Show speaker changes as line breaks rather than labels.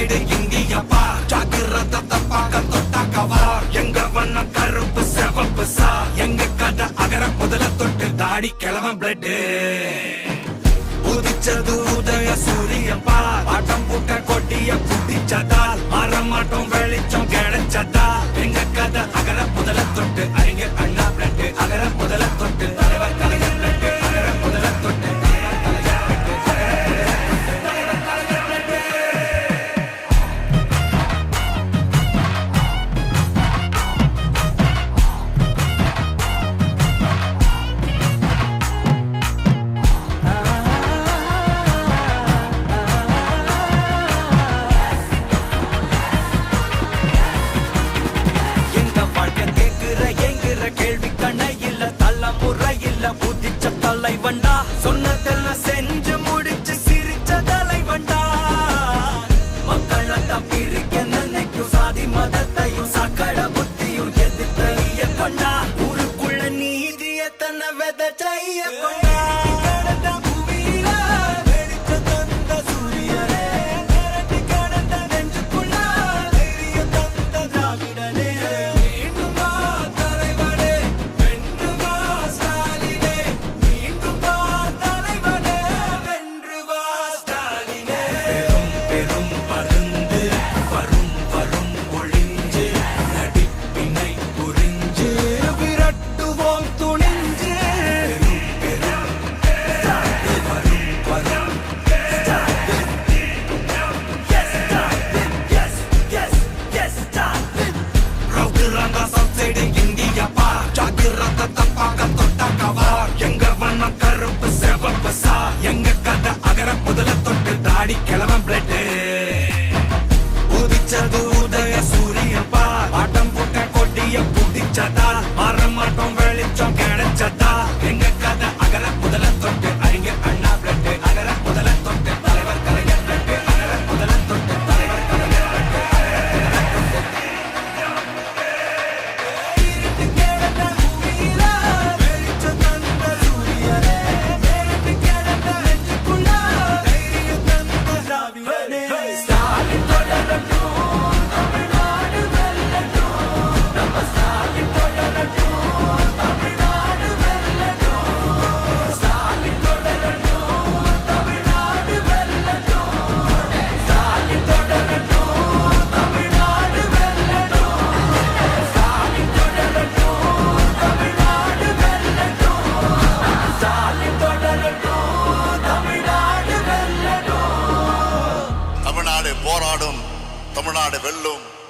Side இந்தியப்பா ஜாக்கிரதை பார்க்க தொட்டா கவார் எங்க வண்ணம் கருப்பு சிவப்பு சா எங்க கதை அகர முதல தொட்டு தாடி கிழவன் பிளட் உதிச்சது உதய சூரியப்பா ஆட்டம் பூட்ட கொட்டிய புடிச்சதால் மாறமாட்டோம் வெளிச்சம் கிடைச்சதா எங்க கதை அகர முதல தொட்டு அறிஞர் அண்ணா பிளட் அகர முதல தொட்டு தலைவர் கலைஞர் பிளட் அகர முதல தொட்டு தலைவண்டா சொன்னதெல்லாம் செஞ்சு முடிச்சு சிரிச்ச தலைவண்டா மக்கள் பிரிக்க நினைக்கும் சாதி மதத்தையும் சக்கட புத்தியும் எதிர்த்தைய கொண்டா ஊருக்குள்ள நீதிய தன்னை விதைச்சைய கொண்டா கிழவன் பிளட் உதிச்சது உதய சூரியப்பா ஆட்டம் போட்ட கொட்டிய புடிச்சதால் மாறமாட்டோம் வெளிச்சம் கிடைச்சதா எங்க கதை அகர முதல தொட்டு அறிஞர் அண்ணா பிளட் அகர முதல தொட்டு தலைவர் கலைஞர் பிளட் அகர முதல தொட்டு தலைவர் கலைஞர்
போராடும் தமிழ்நாடு வெல்லும்.